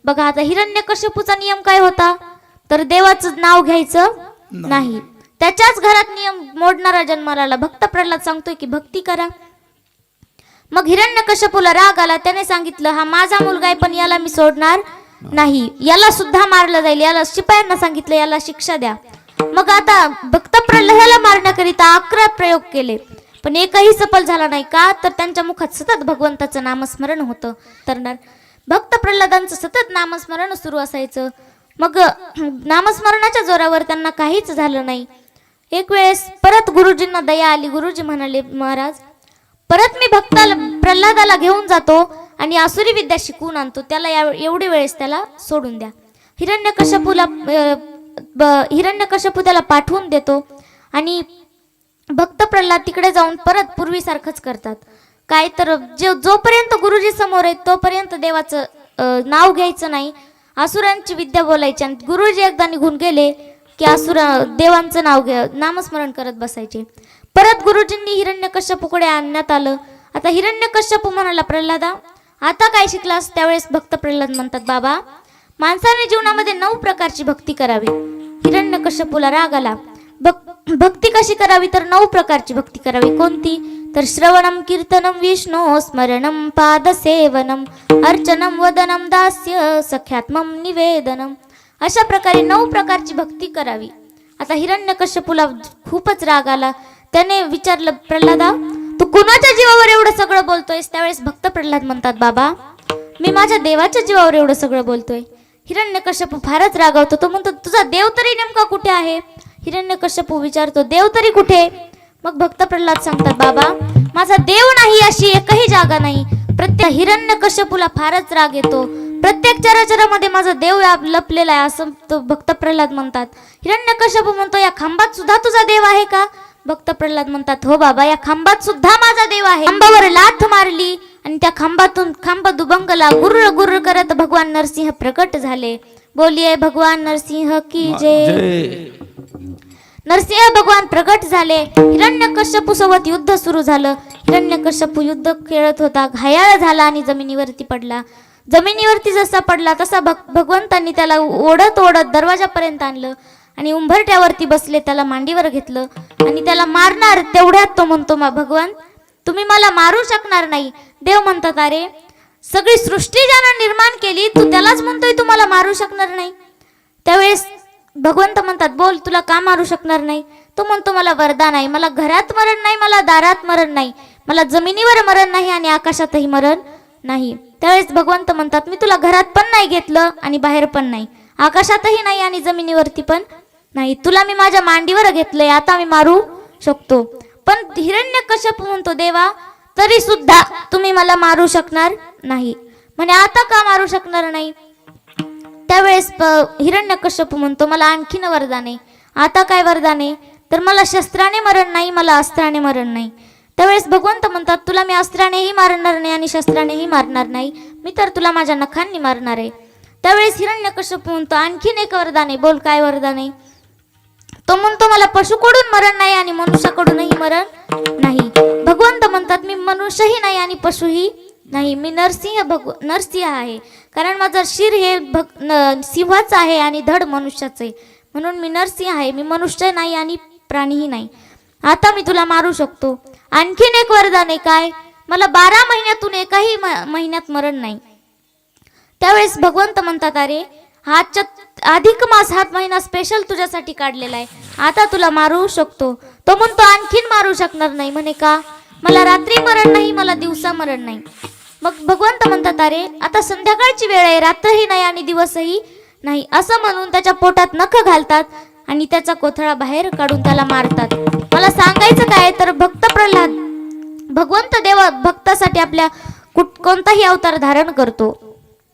बघा आता हिरण्यकश्यपूचा नियम काय होता, तर देवाचं नाव घ्यायचं नाही. त्याच्याच घरात नियम मोडणारा जन्माला आला. भक्त प्रल्हाद सांगतोय की भक्ती करा. मग हिरण्यकश्यपूला राग आला. त्याने सांगितलं हा माझा मुलगा आहे पण याला मी सोडणार नाही, याला सुद्धा मारलं जाईल. याला शिपायांना सांगितलं याला शिक्षा द्या. मग आता भक्त प्रल्हादाला मारण्याकरिता 11 प्रयोग केले पण एकही सफल झाला नाही. का तर त्यांच्या मुखात सतत भगवंताचं नामस्मरण होतं. तर भक्त प्रल्हादांचं सतत नामस्मरण सुरू असायचं. मग नामस्मरणाच्या जोरावर त्यांना काहीच झालं नाही. एक वेळेस परत गुरुजींना दया आली. गुरुजी म्हणाले महाराज परत मी भक्ताला प्रल्हादाला घेऊन जातो आणि आसुरी विद्या शिकवून आणतो, त्याला एवढे वेळेस त्याला सोडून द्या. हिरण्यकश्यपू त्याला पाठवून देतो आणि भक्त प्रल्हाद तिकडे जाऊन परत पूर्वीसारखंच करतात. काय तर जोपर्यंत गुरुजी समोर आहेत तोपर्यंत देवाचं नाव घ्यायचं नाही, असुरांची विद्या बोलायची. आणि गुरुजी एकदा निघून गेले की देवांचं नामस्मरण करत बसायचे. परत गुरुजींनी हिरण्यकश्यपूकडे आणण्यात आलं. आता हिरण्यकश्यपू म्हणाला प्रल्हादा आता काय शिकलास. त्यावेळेस भक्त प्रल्हाद म्हणतात बाबा माणसाने जीवनामध्ये 9 प्रकारची भक्ती करावी. हिरण्यकश्यपूला राग आला. भक्ती कशी करावी तर 9 प्रकारची भक्ती करावी. कोणती तर श्रवणम कीर्तनम विष्णू स्मरणम पादसेवनम अर्चनम वदनम दास्य सख्यात्मम निवेदनम, अशा प्रकारे 9 प्रकारची भक्ती करावी. आता हिरण्यकश्यपूला खूपच राग आला. त्याने विचारलं प्रल्हादा तू कुणाच्या जीवावर एवढं सगळं बोलतोयस. त्यावेळेस भक्त प्रल्हाद म्हणतात बाबा मी माझ्या देवाच्या जीवावर एवढं सगळं बोलतोय. हिरण्यकश्यपू फारच रागावतो. तो म्हणतो तुझा देव तरी नेमका कुठे आहे. हिरण्यकश्यपू विचारतो देव तरी कुठे. मग भक्त प्रल्हाद सांगतात बाबा माझा देव नाही अशी एकही जागा नाही. प्रत्येक हिरण्यकश्यपूला फारच राग येतो. प्रत्येक चराचरामध्ये माझा देव लपलेला आहे असं तो भक्त प्रल्हाद म्हणतात. हिरण्यकश्यपू म्हणतो या खांबात सुद्धा तुझा देव आहे का. भक्त प्रल्हाद म्हणतात हो बाबा या खांबात सुद्धा माझा देव आहे. खांबावर लाथ मारली आणि त्या खांबातून खांब दुबंगला. गुर्र गुर्र करत भगवान नरसिंह प्रकट झाले. बोलिये भगवान नरसिंह की जय. नरसिंह भगवान प्रकट झाले. हिरण्यकश्यपू सोबत युद्ध सुरू झालं. हिरण्यकश्यपू युद्ध खेळत होता, घायाळ झाला आणि जमिनीवरती पडला. जमिनीवरती जसा पडला तसा भगवंतांनी त्याला ओढत ओढत दरवाजापर्यंत आणलं आणि उंबरट्यावरती बसले. त्याला मांडीवर घेतलं आणि त्याला मारणार तेवढ्यात तो म्हणतो भगवान तुम्ही मला मारू शकणार नाही. देव म्हणतात अरे सगळी सृष्टी ज्यानं निर्माण केली तू त्यालाच म्हणतोय तू मला मारू शकणार नाही. त्यावेळेस भगवंत म्हणतात बोल तुला का मारू शकणार नाही. तो म्हणतो मला वरदान आहे, मला घरात मरण नाही, मला दारात मरण नाही, मला जमिनीवर मरण नाही आणि आकाशातही मरण नाही. त्यावेळेस भगवंत म्हणतात मी तुला घरात पण नाही घेतलं आणि बाहेर पण नाही, आकाशातही नाही आणि जमिनीवरती पण नाही, तुला मी माझ्या मांडीवर घेतलंय, आता मी मारू शकतो. पण हिरण्यकश्यप म्हणतो देवा तरी सुद्धा तुम्ही मला मारू शकणार नाही. म्हणे आता का मारू शकणार नाही. त्यावेळेस हिरण्यकश्यप म्हणतो मला आणखीन वरदान आहे. आता काय वरदान आहे तर मला शस्त्राने मरण नाही, मला अस्त्राने मरण नाही. त्यावेळेस भगवंत म्हणतात तुला मी अस्त्रानेही मारणार नाही आणि शस्त्रानेही मारणार नाही, मी तर तुला माझ्या नखांनी मारणार आहे. त्यावेळेस हिरण्यकश्यप म्हणतो आणखीन एक वरदान आहे. बोल काय वरदान आहे. तो म्हणतो मला पशुकडून मरण नाही आणि मनुष्याकडूनही मरण नाही. भगवंत म्हणतात मी मनुष्यही नाही आणि पशुही नाही, मी नरसिंह आहे. कारण माझं शिर हे सिंहाचं आहे आणि धड मनुष्याचं आहे, म्हणून मी नरसिंह आहे, मी मनुष्य नाही आणि प्राणीही नाही. आता मी तुला मारू शकतो. आणखीन एक वरदान आहे काय मला 12 महिन्यातून एकाही महिन्यात मरण नाही. त्यावेळेस भगवंत म्हणतात अरे हा अधिक मास हा महिना स्पेशल तुझ्यासाठी काढलेला आहे, आता तुला मारू शकतो. तो म्हणतो आणखीन मारू शकणार नाही. म्हणे का मला रात्री मरण नाही, मला दिवसा मरण नाही. मग भगवंत म्हणतात अरे आता संध्याकाळची वेळ आहे, रात्रही नाही आणि दिवसही नाही. असं म्हणून त्याच्या पोटात नख घालतात आणि त्याचा कोथळा बाहेर काढून त्याला मारतात. मला सांगायचं काय तर भक्त प्रल्हाद भगवंत देव भक्तासाठी आपल्या कोणताही अवतार धारण करतो.